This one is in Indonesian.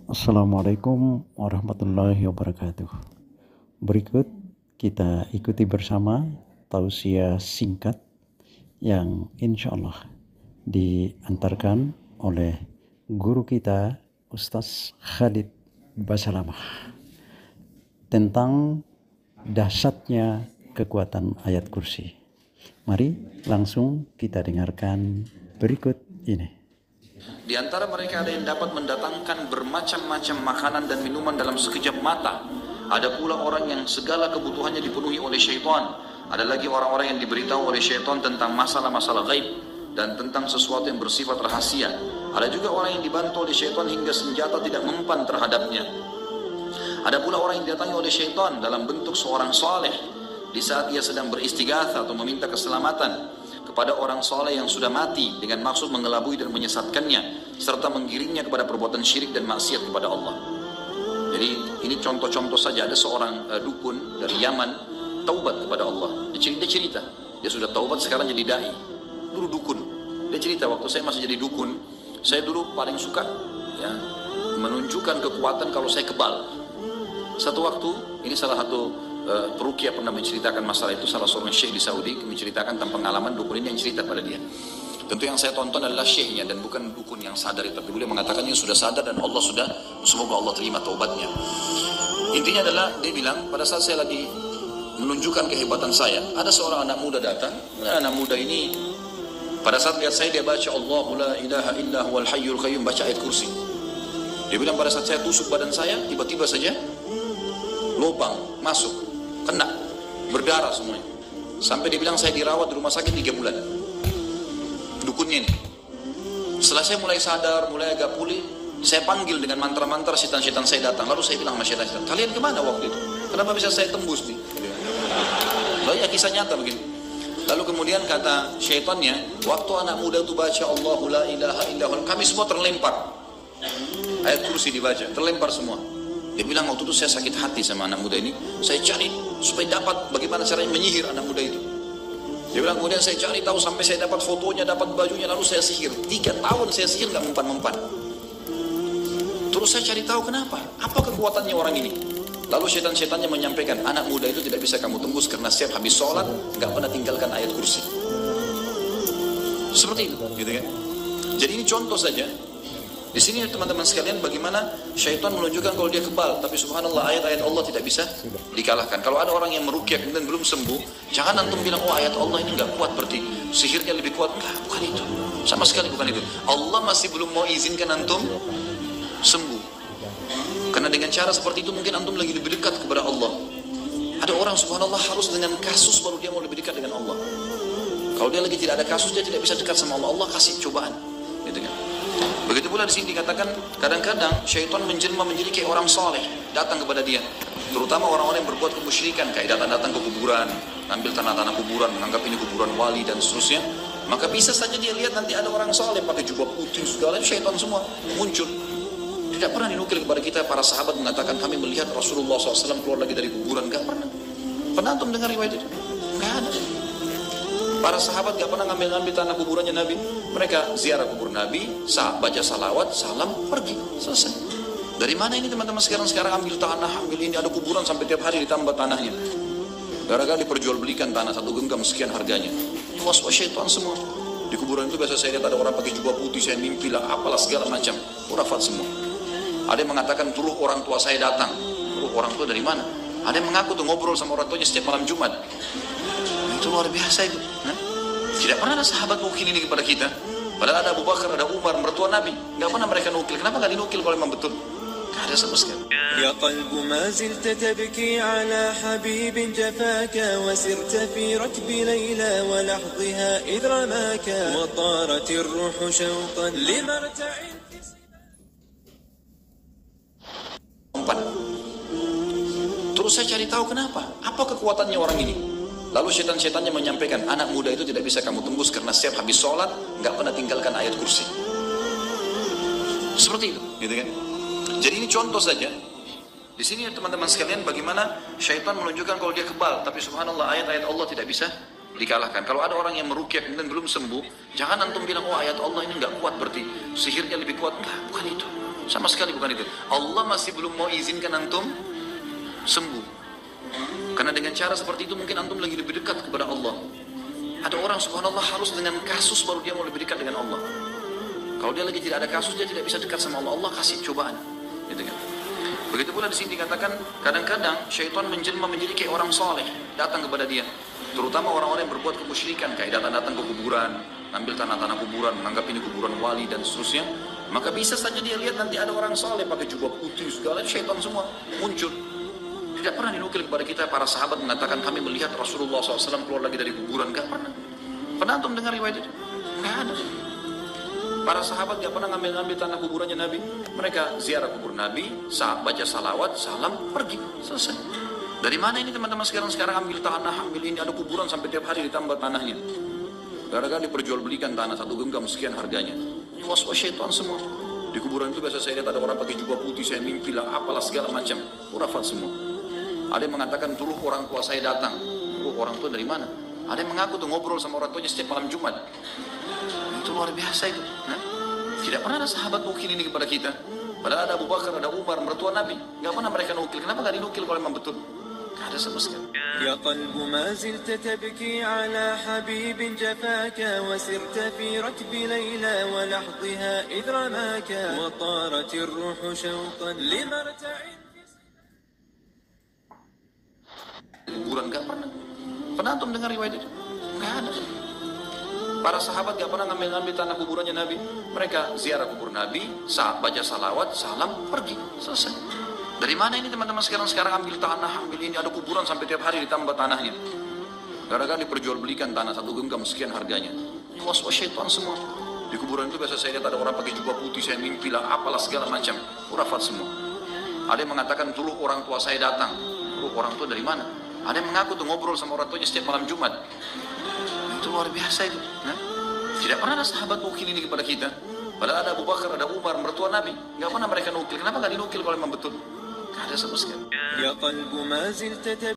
Assalamualaikum warahmatullahi wabarakatuh. Berikut kita ikuti bersama tausiah singkat yang insya Allah diantarkan oleh guru kita Ustaz Khalid Basalamah tentang dahsyatnya kekuatan ayat kursi. Mari langsung kita dengarkan berikut ini. Di antara mereka ada yang dapat mendatangkan bermacam-macam makanan dan minuman dalam sekejap mata. Ada pula orang yang segala kebutuhannya dipenuhi oleh syaitan. Ada lagi orang-orang yang diberitahu oleh syaitan tentang masalah-masalah gaib dan tentang sesuatu yang bersifat rahasia. Ada juga orang yang dibantu oleh syaitan hingga senjata tidak mempan terhadapnya. Ada pula orang yang didatangi oleh syaitan dalam bentuk seorang saleh di saat ia sedang beristighatsah atau meminta keselamatan kepada orang soleh yang sudah mati dengan maksud mengelabui dan menyesatkannya serta menggiringnya kepada perbuatan syirik dan maksiat kepada Allah. Jadi ini contoh-contoh saja. Ada seorang dukun dari Yaman taubat kepada Allah. Dia cerita dia sudah taubat sekarang jadi dai. Dulu dukun. Dia cerita, waktu saya masih jadi dukun, saya dulu paling suka ya menunjukkan kekuatan kalau saya kebal. Satu waktu ini salah satu peruqyah pernah menceritakan masalah itu, salah seorang syekh di Saudi menceritakan tentang pengalaman dukun ini yang cerita pada dia. Tentu yang saya tonton adalah syekhnya dan bukan dukun yang sadar itu, tapi beliau mengatakannya sudah sadar dan Allah sudah, semoga Allah terima taubatnya. Intinya adalah dia bilang, pada saat saya lagi menunjukkan kehebatan saya, ada seorang anak muda datang. Anak muda ini pada saat lihat saya dia baca Allahu la ilaha illa huwal hayyul qayyum, baca ayat kursi. Dia bilang pada saat saya tusuk badan saya, tiba-tiba saja lubang masuk, kena, berdarah semuanya. Sampai dia bilang saya dirawat di rumah sakit 3 bulan. Dukunnya ini. Setelah saya mulai sadar, mulai agak pulih, saya panggil dengan mantra-mantra, setan-setan saya datang. Lalu saya bilang sama setan-setan, kalian kemana waktu itu? Kenapa bisa saya tembus nih? Lalu ya kisah nyata begini. Lalu kemudian kata syaitannya, waktu anak muda itu baca Allahu la ilaha illallah, kami semua terlempar. Ayat kursi dibaca, terlempar semua. Dia bilang waktu itu saya sakit hati sama anak muda ini. Saya cari supaya dapat bagaimana caranya menyihir anak muda itu. Dia bilang kemudian saya cari tahu sampai saya dapat fotonya, dapat bajunya, lalu saya sihir. 3 tahun saya sihir nggak mempan-mempan. Terus saya cari tahu kenapa, apa kekuatannya orang ini. Lalu setan-setannya menyampaikan, anak muda itu tidak bisa kamu tembus karena setiap habis sholat nggak pernah tinggalkan ayat kursi. Seperti itu, gitu kan? Jadi ini contoh saja. Di sini teman-teman sekalian bagaimana syaitan menunjukkan kalau dia kebal, tapi subhanallah ayat-ayat Allah tidak bisa dikalahkan. Kalau ada orang yang meruqyah kemudian belum sembuh, jangan antum bilang oh ayat Allah ini enggak kuat berarti sihirnya lebih kuat. Enggak, bukan itu. Sama sekali bukan itu. Allah masih belum mau izinkan antum sembuh. Karena dengan cara seperti itu mungkin antum lagi lebih dekat kepada Allah. Ada orang subhanallah harus dengan kasus baru dia mau lebih dekat dengan Allah. Kalau dia lagi tidak ada kasus dia tidak bisa dekat sama Allah. Allah kasih cobaan. Gitu kan? Begitu pula di sini dikatakan kadang-kadang syaitan menjelma menjadi kayak orang soleh datang kepada dia, terutama orang-orang yang berbuat kemusyrikan kayak datang-datang ke kuburan, ambil tanah-tanah kuburan, menganggap ini kuburan wali dan seterusnya. Maka bisa saja dia lihat nanti ada orang soleh pakai jubah putih segala, syaitan semua muncul. Tidak pernah dinukil kepada kita para sahabat mengatakan kami melihat Rasulullah SAW keluar lagi dari kuburan, nggak pernah. Pernah antum dengar riwayat itu? Nggak ada. Para sahabat gak pernah ngambil-ngambil tanah kuburannya Nabi. Mereka ziarah kubur Nabi, baca salawat, salam, pergi, selesai. Dari mana ini teman-teman sekarang ambil tanah, ambil ini, ada kuburan sampai tiap hari ditambah tanahnya. Gara-gara diperjualbelikan tanah 1 genggam sekian harganya. Ini was-was syaitan semua. Di kuburan itu biasa saya lihat ada orang pakai jubah putih, saya mimpi lah, apalah segala macam. Khurafat semua. Ada yang mengatakan turuh orang tua saya datang. Turuh orang tua dari mana? Ada yang mengaku tuh ngobrol sama orang tuanya setiap malam Jumat. Itu luar biasa itu. Tidak pernah ada sahabat nukil ini kepada kita. Padahal ada Abu Bakar, ada Umar, mertua Nabi. Tidak pernah mereka nukil. Kenapa tidak dinukil kalau memang betul? Tidak ada sama sekali. Ya qalbu ma zilta tabki ala habibin jafaka wa sirta fi rakbi layla wa lahdhiha idh ramaka wa tarat ar-ruhu shawqan limarta'in. Terus saya cari tahu kenapa, apa kekuatannya orang ini. Lalu setan-setannya menyampaikan, anak muda itu tidak bisa kamu tembus karena setiap habis sholat nggak pernah tinggalkan ayat kursi. Seperti itu, gitu kan? Jadi ini contoh saja. Di sini teman-teman sekalian bagaimana syaitan menunjukkan kalau dia kebal, tapi subhanallah ayat-ayat Allah tidak bisa dikalahkan. Kalau ada orang yang meruqyah kemudian belum sembuh, jangan antum bilang oh ayat Allah ini nggak kuat berarti sihirnya lebih kuat. Enggak, bukan itu. Sama sekali bukan itu. Allah masih belum mau izinkan antum sembuh. Karena dengan cara seperti itu mungkin antum lagi lebih dekat kepada Allah. Ada orang subhanallah harus dengan kasus baru dia mau lebih dekat dengan Allah. Kalau dia lagi tidak ada kasus, dia tidak bisa dekat sama Allah. Allah kasih cobaan. Gitu kan? Begitu pula di sini dikatakan kadang-kadang syaitan menjelma menjadi kayak orang soleh datang kepada dia. Terutama orang-orang yang berbuat kemusyrikan, kayak datang ke kuburan, ambil tanah-tanah kuburan, menganggap ini kuburan wali dan seterusnya. Maka bisa saja dia lihat nanti ada orang soleh pakai jubah putih segala, syaitan semua muncul. Tidak pernah dinukil kepada kita para sahabat mengatakan kami melihat Rasulullah SAW keluar lagi dari kuburan. Gak pernah. Pernah antum dengar riwayat itu? Gak ada. Para sahabat gak pernah ngambil tanah kuburannya Nabi. Mereka ziarah kubur Nabi, baca salawat, salam, pergi, selesai. Dari mana ini teman-teman sekarang ambil tanah, ambil ini, ada kuburan sampai tiap hari ditambah tanahnya. Gara-gara diperjualbelikan tanah 1 genggam sekian harganya. Ini was-was syaitan semua. Di kuburan itu biasa saya lihat ada orang pakai jubah putih, saya mimpi lah, apalah segala macam. Khurafat semua. Ada yang mengatakan dulu orang tua saya datang. Dulu orang tua dari mana? Ada yang mengaku tuh ngobrol sama orang tuanya setiap malam Jumat. Itu luar biasa itu. Nah, tidak pernah ada sahabat nukil ini kepada kita. Padahal ada Abu Bakar, ada Umar, mertua Nabi. Gak pernah mereka nukil. Kenapa gak dinukil kalau memang betul? Gak ada sama sekali. يا قلب ما زلت تبكي على حبيب جفاك وسرت في ركب ليلى ولحظها إذ رماك وطارت الروح شوقا لمرتع. Kuburan gak pernah. Pernah antum dengar riwayat itu? Gak ada. Para sahabat gak pernah ngambil tanah kuburannya Nabi. Mereka ziarah kubur Nabi, baca salawat, salam, pergi, selesai. Dari mana ini teman-teman sekarang ambil tanah, ambil ini, ada kuburan sampai tiap hari ditambah tanahnya. Gara-gara diperjualbelikan tanah 1 genggam sekian harganya. Ini was-was syaitan semua. Di kuburan itu biasa saya lihat ada orang pakai jubah putih, saya mimpi lah, apalah segala macam. Khurafat semua. Ada yang mengatakan dulu orang tua saya datang. Dulu orang tua dari mana? Ada yang mengaku tuh ngobrol sama orang tuanya setiap malam Jumat. Itu luar biasa itu. Nah, tidak pernah ada sahabat nukil ini kepada kita. Padahal ada Abu Bakar, ada Umar, mertua Nabi. Gak pernah mereka nukil. Kenapa gak dinukil kalau memang betul? Gak ada sama sekali.